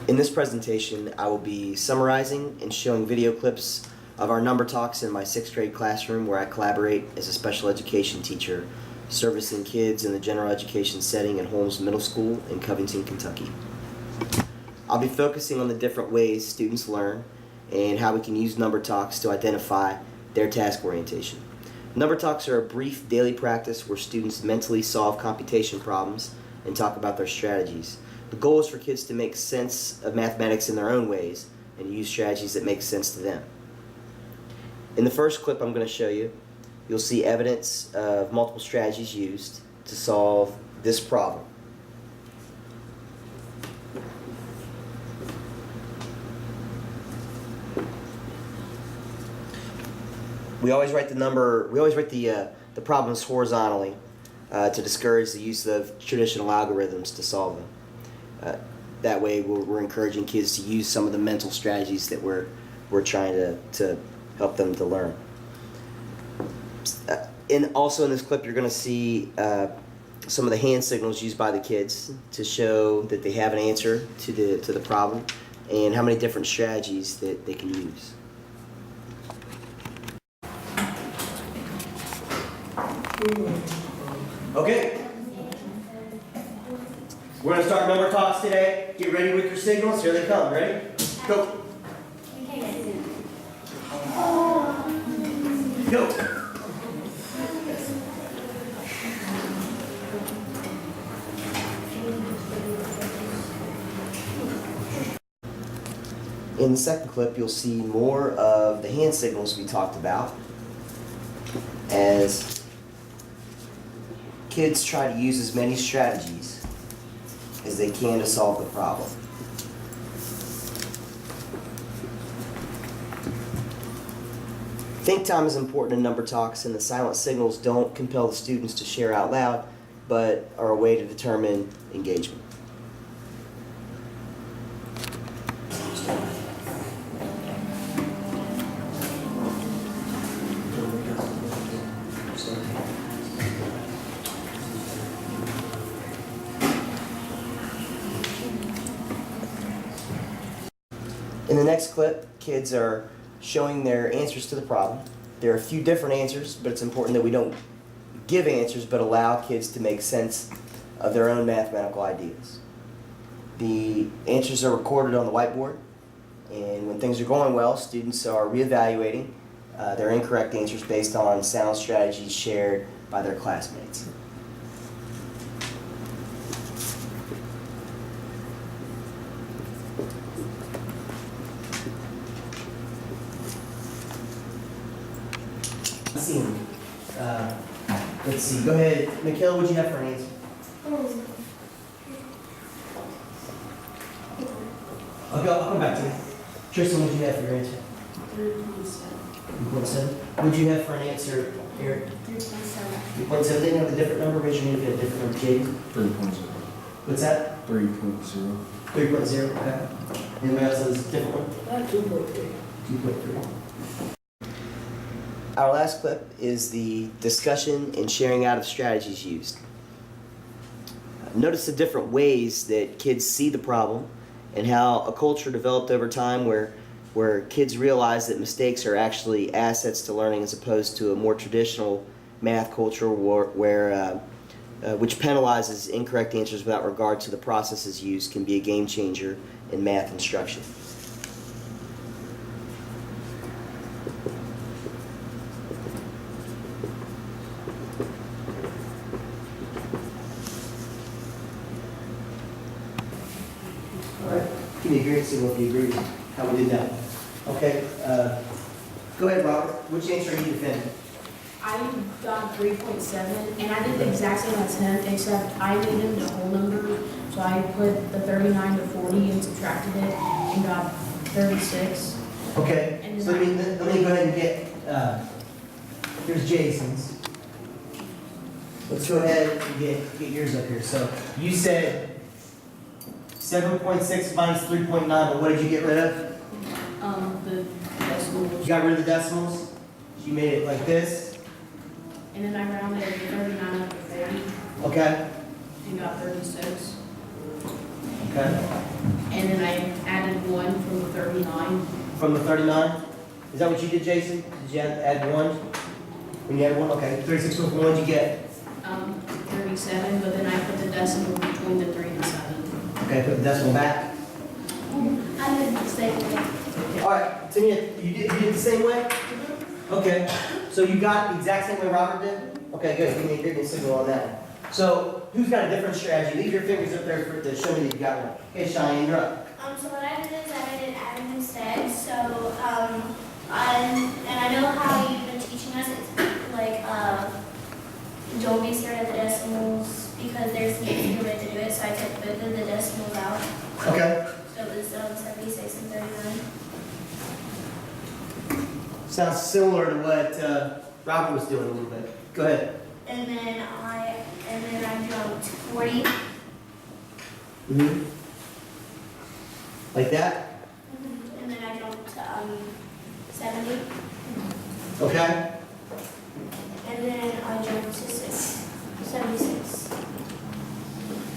In this presentation, I will be summarizing and showing video clips of our number talks in my 6th grade classroom where I collaborate as a special education teacher servicing kids in the general education setting at Holmes Middle School in Covington, Kentucky. I'll be focusing on the different ways students learn and how we can use number talks to identify their task orientation. Number talks are a brief daily practice where students mentally solve computation problems and talk about their strategies. The goal is for kids to make sense of mathematics in their own ways and use strategies that make sense to them. In the first clip I'm going to show you, you'll see evidence of multiple strategies used to solve this problem. We always write the problems horizontally to discourage the use of traditional algorithms to solve them. That way we're encouraging kids to use some of the mental strategies that we're trying to help them to learn. Also in this clip you're going to see some of the hand signals used by the kids to show that they have an answer to the problem and how many different strategies that they can use. Okay. We're going to start number talks today. Get ready with your signals. Here they come. Ready? Go. Go. In the second clip, you'll see more of the hand signals we talked about as kids try to use as many strategies as they can to solve the problem. Think time is important in number talks, and the silent signals don't compel the students to share out loud, but are a way to determine engagement. In the next clip, kids are showing their answers to the problem. There are a few different answers, but it's important that we don't give answers but allow kids to make sense of their own mathematical ideas. The answers are recorded on the whiteboard, and when things are going well, students are reevaluating their incorrect answers based on sound strategies shared by their classmates. Let's see. Go ahead, Michaela. What do you have for an answer? I'll come back to you. Tristan, what do you have for your answer? 3.7. What do you have for an answer, Eric? 3.7. 3.7. They have a different number. Raise your hand if you have a different number. Jade? 3.0. What's that? 3.0. 3.0. Okay. Anybody else has a different one? 2.3. 2.3. Our last clip is the discussion and sharing out of strategies used. Notice the different ways that kids see the problem and how a culture developed over time where kids realize that mistakes are actually assets to learning as opposed to a more traditional math culture which penalizes incorrect answers without regard to the processes used can be a game changer in math instruction. Give me a great signal if you agree with how we did that. Okay, go ahead, Robert. Which answer are you defending? I got 3.7, and I did the exact same as him, except I made him the whole number. So I put the 39 to 40 and subtracted it and got 36. Okay, and so let me go ahead and get, here's Jason's. Let's go ahead and get yours up here. So you said 7.6 minus 3.9, but what did you get rid of? The decimals. You got rid of the decimals? So you made it like this? And then I rounded 39 up to 40. Okay. And got 36. Okay. and then I added 1 from the 39. From the 39? Is that what you did, Jason? Did you add 1? When you had 1? Okay, 36 from 1, did you get? 37, but then I put the decimal between the 3 and 7. Okay, put the decimal back. I did the same way. All right, Tania, you did the same way? Okay, so you got the exact same way Robert did? Okay, good. Give me a signal on that. So, who's got a different strategy? Leave your fingers up there to show me that you got one. Okay, Cheyenne, you're up. So what I did is I did adding instead. So I know how you've been teaching us. It's like don't be scared of the decimals because there's an easier way to do it. So I took both of the decimals out. Okay. So it was 76 and 39. Sounds similar to what Robert was doing a little bit. Go ahead. And then I jumped 40. Mm-hmm. Like that? And then I jumped 70. Okay. And then I jumped to 76.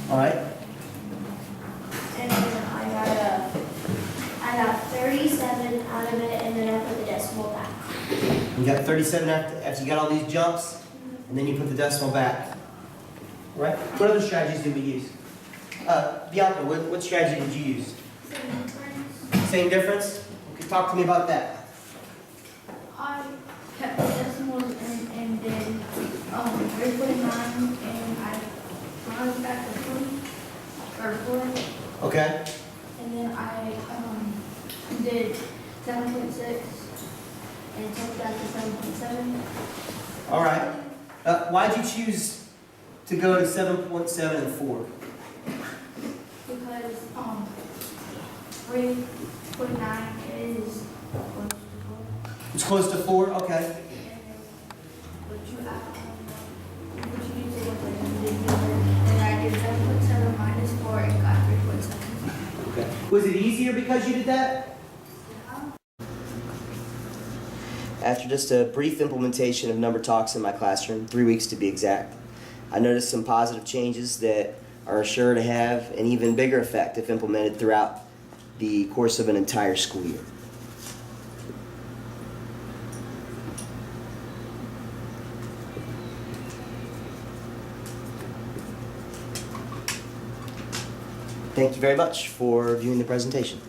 All right. And then I got 37 out of it, and then I put the decimal back. You got 37 after you got all these jumps, and then you put the decimal back. All right. What other strategies did we use? Bianca, what strategy did you use? Same difference? Okay, talk to me about that. I kept the decimals and then 349 and I rounded back to 40 or 4. Okay. And then I did 7.6 and took that to 7.7. All right. Why'd you choose to go to 7.7 and 4? Because 349 is close to 4. It's close to 4? Okay. And then what you use it with and I did 7.7 minus 4 and got 3.7. Okay. Was it easier because you did that? After just a brief implementation of number talks in my classroom, 3 weeks to be exact, I noticed some positive changes that are sure to have an even bigger effect if implemented throughout the course of an entire school year. Thank you very much for viewing the presentation.